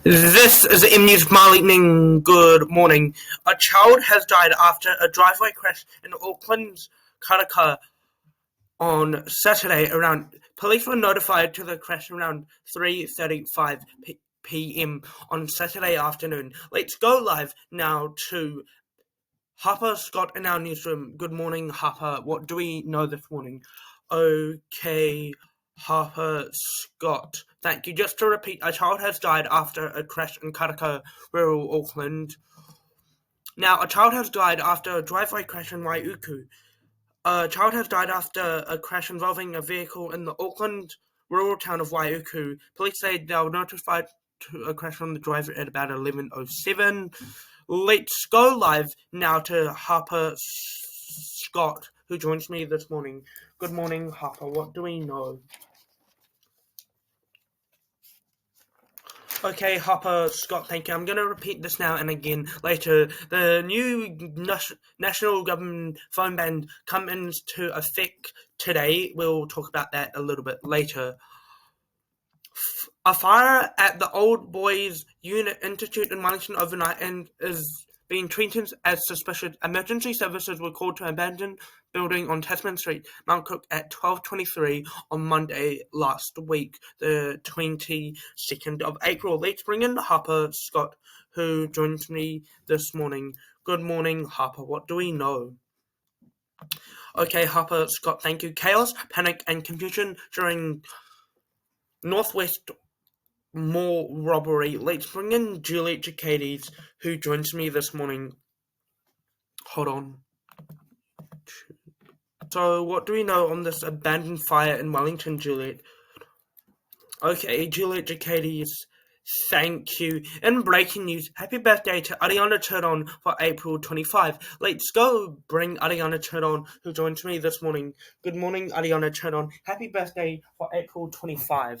This is M News Lightning. Good morning. A child has died after a driveway crash in Auckland's Karaka on Saturday. Police were notified to the crash around 3:35 p.m. on Saturday afternoon. Let's go live now to Harper Scott in our newsroom. Good morning, Harper. What do we know this morning? Okay, Harper Scott. Thank you. Just to repeat, a child has died after a crash in Karaka Road, Auckland. Now, a child has died after a driveway crash in Waiuku. A child has died after a crash involving a vehicle in the Auckland rural town of Waiuku. Police say they were notified to a crash on the driveway at about 11:07. Let's go live now to Harper Scott, who joins me this morning. Good morning, Harper. What do we know? Okay, Harper Scott, thank you. I'm going to repeat this now and again later. The new national government phone ban comes into effect today. We'll talk about that a little bit later. A fire at the Old Boys Unit Institute in Wellington overnight and is being treated as suspicious. Emergency services were called to an abandoned building on Tasman Street, Mount Cook, at 12:23 on Monday last week, the 22nd of April. Let's bring in Harper Scott, who joins me this morning. Good morning, Harper. What do we know? Okay, Harper Scott, thank you. Chaos, panic, and confusion during Northwest Mall robbery. Let's bring in Juliet Jacades, who joins me this morning. Hold on. So, what do we know on this abandoned fire in Wellington, Juliet? Okay, Juliet Jacades, thank you. In breaking news, happy birthday to Ariana Turton for April 25. Let's go bring Ariana Turton, who joins me this morning. Good morning, Ariana Turton. Happy birthday for April 25.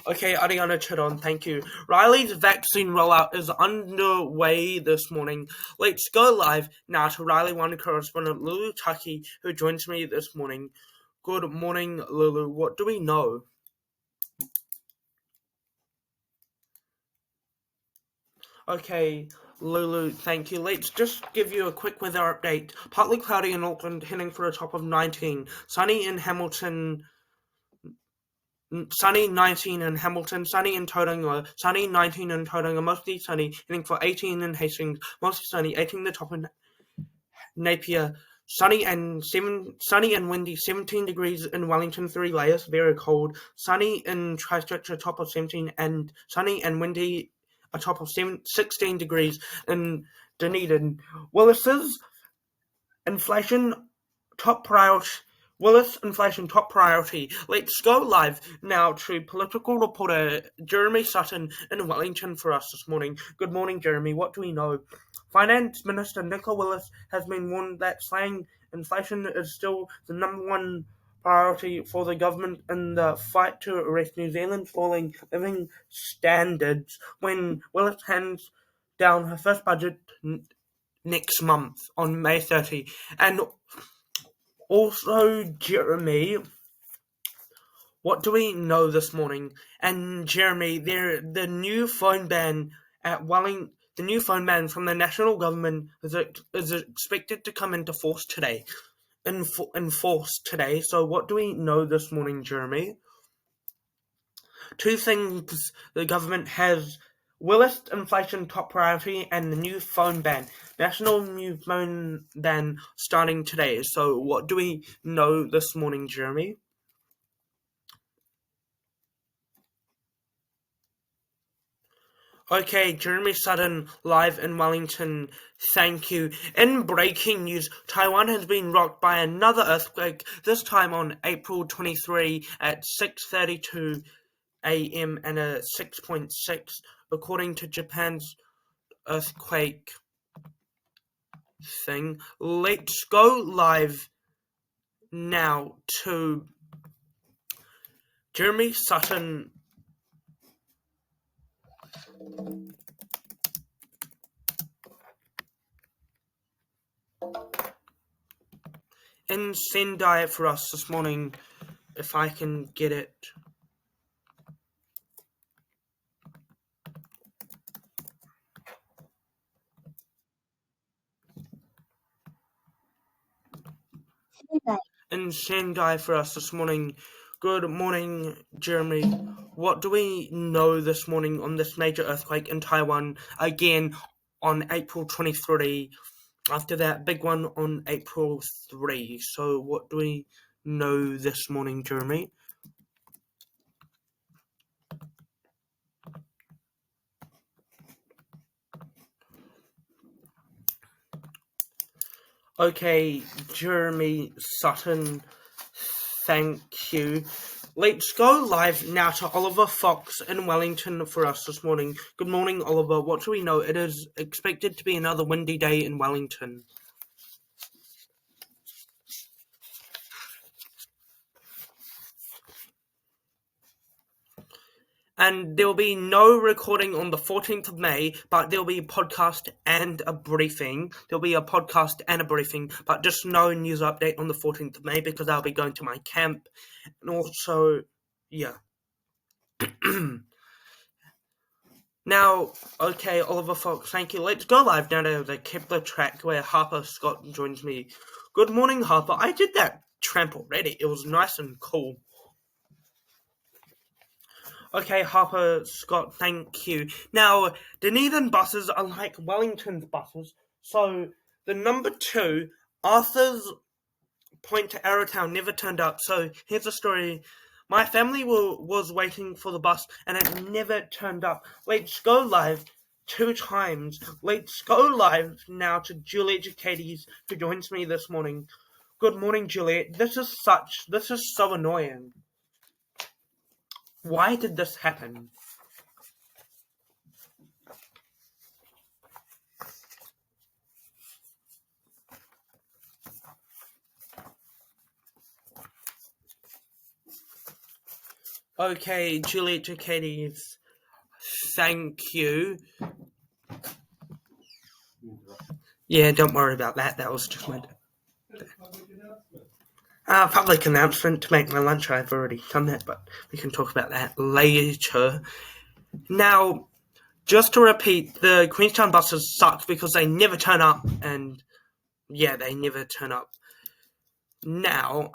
Okay, Ariana Turton, thank you. Riley's vaccine rollout is underway this morning. Let's go live now to Riley One correspondent Lulu Taki, who joins me this morning. Good morning, Lulu. What do we know? Okay, Lulu, thank you. Let's just give you a quick weather update. Partly cloudy in Auckland, heading for a top of 19. Sunny in Hamilton. Sunny 19 in Hamilton, sunny in Tauranga, sunny 19 in Tauranga, mostly sunny, heading for 18 in Hastings, mostly sunny, 18 the top in Napier, sunny and windy, 17 degrees in Wellington, 3 layers, very cold, sunny in Christchurch, a top of 17, and sunny and windy, a top of 16 degrees in Dunedin. Willis Inflation top priority. Let's go live now to political reporter Jeremy Sutton in Wellington for us this morning. Good morning, Jeremy. What do we know? Finance Minister Nicola Willis has been warned that slaying inflation is still the number one priority for the government in the fight to arrest New Zealand's falling living standards when Willis hands down her first budget next month on May 30. And also, Jeremy, what do we know this morning? And Jeremy, the new phone ban from the national government is expected to come into force today. So, what do we know this morning, Jeremy? Two things the government has: Willis inflation top priority and the new phone ban. National new phone ban starting today. So what do we know this morning, Jeremy? Okay, Jeremy Sutton, live in Wellington. Thank you. In breaking news, Taiwan has been rocked by another earthquake, this time on April 23 at 6:32 a.m. and a 6.6, according to Japan's earthquake thing. Let's go live now to Jeremy Sutton. In Sendai for us this morning, if I can get it. in Sendai for us this morning. Good morning, Jeremy. What do we know this morning on this major earthquake in Taiwan? Again, on April 23, after that big one on April 3. So what do we know this morning, Jeremy? Okay, Jeremy Sutton, thank you. Let's go live now to Oliver Fox in Wellington for us this morning. Good morning, Oliver. What do we know? It is expected to be another windy day in Wellington. And there will be no recording on the 14th of May, but there will be a podcast and a briefing. There will be a podcast and a briefing, but just no news update on the 14th of May because I'll be going to my camp. And also, yeah. Now, okay, Oliver Fox, thank you. Let's go live now to the Kepler track where Harper Scott joins me. Good morning, Harper. I did that tramp already. It was nice and cool. Okay, Harper Scott, thank you. Now, Dunedin buses are like Wellington's buses. So, the number 2, Arthur's Point to Arrowtown, never turned up. So, here's the story. My family was waiting for the bus, and it never turned up. Let's go live 2 times. Let's go live now to Juliet Jacades, who joins me this morning. Good morning, Juliet. This is so annoying. Why did this happen? Okay, Juliet Jacades, thank you. Yeah, don't worry about that. That was just my public announcement to make my lunch. I've already done that, but we can talk about that later. Now, just to repeat, the Queenstown buses suck because they never turn up, and yeah, they never turn up. Now,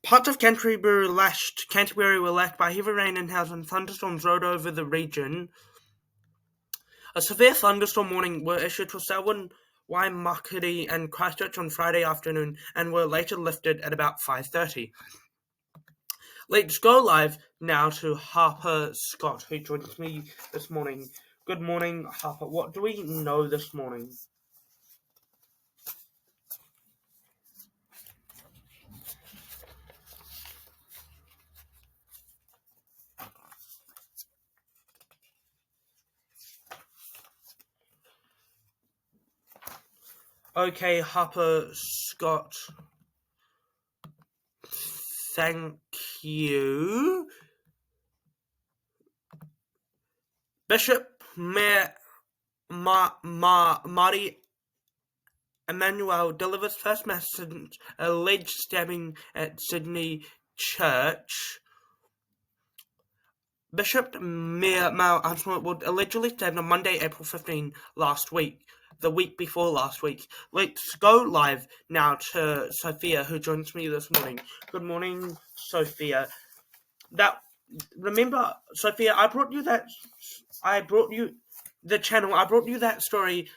parts of Canterbury were lashed by heavy rain and hail and thunderstorms rode over the region. A severe thunderstorm warning were issued for Selwyn, Waimakere and Christchurch on Friday afternoon and were later lifted at about 5:30. Let's go live now to Harper Scott, who joins me this morning. Good morning, Harper. What do we know this morning? Okay, Harper Scott. Thank you. Bishop Marty Emmanuel delivers first mass since alleged stabbing at Sydney church. Bishop Mal would allegedly stabbed on Monday, April 15 last week. The week before last week. Let's go live now to Sophia, who joins me this morning. Good morning, Sophia. Remember, Sophia, I brought you that story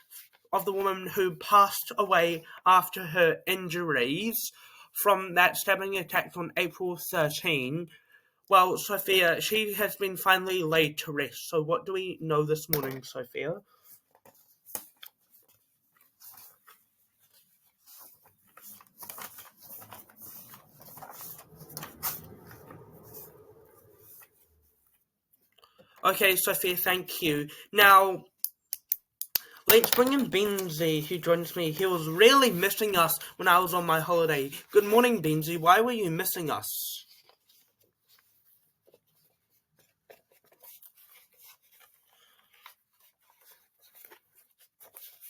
of the woman who passed away after her injuries from that stabbing attack on April 13. Well, Sophia, she has been finally laid to rest. So what do we know this morning, Sophia? Okay, Sophia, thank you. Now, let's bring in Benzie, who joins me. He was really missing us when I was on my holiday. Good morning, Benzie. Why were you missing us?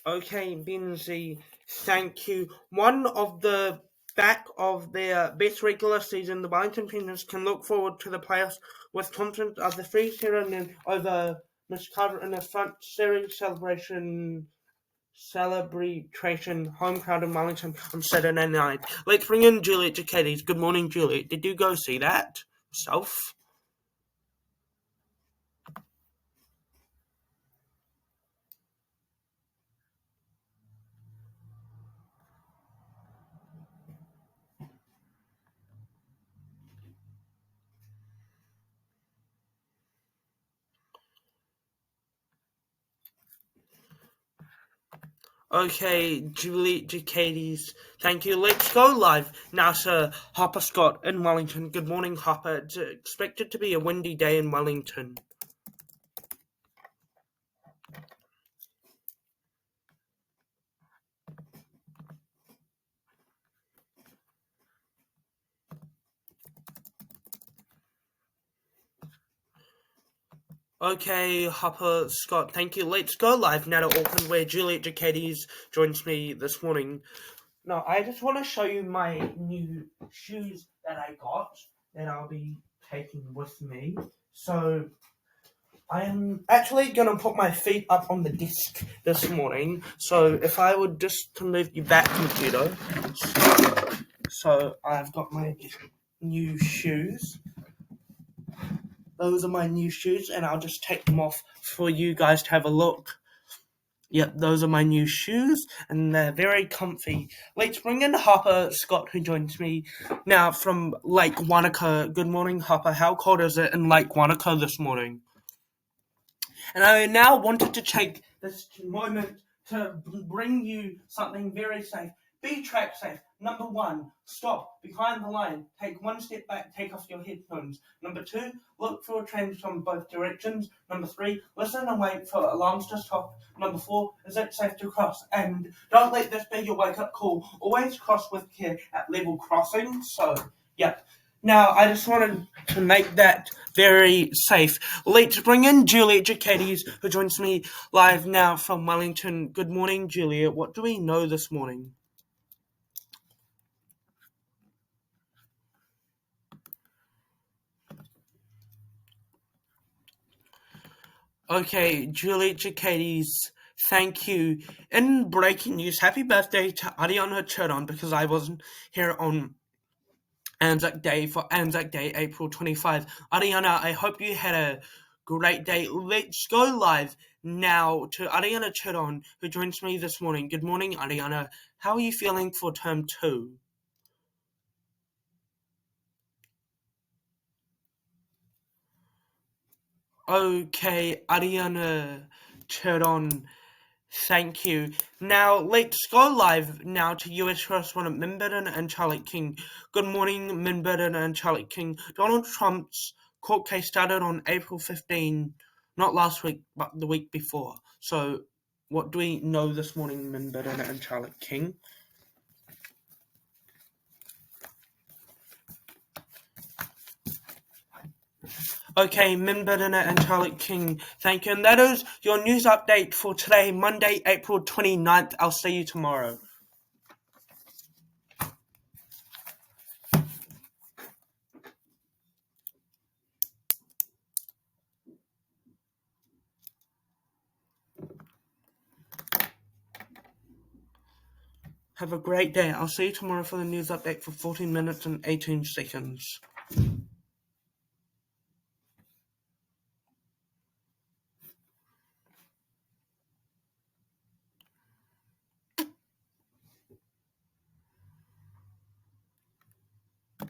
Okay, Benzie, thank you. One of the back of their best regular season, the Wellington Phoenix can look forward to the playoffs with confidence of the free series over Miss Carter in the front series celebration celebration home crowd in Wellington on Saturday night. Let's bring in Juliet Jacates. Good morning, Juliet. Did you go see that yourself? Okay, Juliet Jacates, thank you. Let's go live now, Sir Hopper Scott in Wellington. Good morning, Hopper. It's expected to be a windy day in Wellington. Okay, Hopper Scott, thank you. Let's go live now to Auckland, where Juliet Jacates joins me this morning. Now, I just want to show you my new shoes that I got that I'll be taking with me. So, I am actually going to put my feet up on the desk this morning. So, if I would just to move you back, computer. So, I've got my new shoes. Those are my new shoes, and I'll just take them off for you guys to have a look. Yep, those are my new shoes, and they're very comfy. Let's bring in Hopper Scott, who joins me now from Lake Waiuku. Good morning, Hopper. How cold is it in Lake Waiuku this morning? And I now wanted to take this moment to bring you something very safe. Be track safe. Number 1, stop behind the line. Take 1 step back, take off your headphones. Number 2, look for trains from both directions. Number 3, listen and wait for alarms to stop. Number 4, is it safe to cross? And don't let this be your wake-up call. Always cross with care at level crossings. So, yep. Now, I just wanted to make that very safe. Let's bring in Juliet Jacates, who joins me live now from Wellington. Good morning, Juliet. What do we know this morning? Okay, Juliet Jacates, thank you. In breaking news, happy birthday to Ariana Chiron, because I wasn't here on Anzac Day for Anzac Day, April 25. Ariana, I hope you had a great day. Let's go live now to Ariana Chiron, who joins me this morning. Good morning, Ariana. How are you feeling for term 2? Okay, Ariana Chiron, thank you. Now, let's go live now to US correspondent Minbitten and Charlotte King. Good morning, Minbitten and Charlotte King. Donald Trump's court case started on April 15, not last week, but the week before. So, what do we know this morning, Minbitten and Charlotte King? Okay, Minbitten and Charlotte King, thank you. And that is your news update for today, Monday, April 29th. I'll see you tomorrow. Have a great day. I'll see you tomorrow for the news update for 14 minutes and 18 seconds.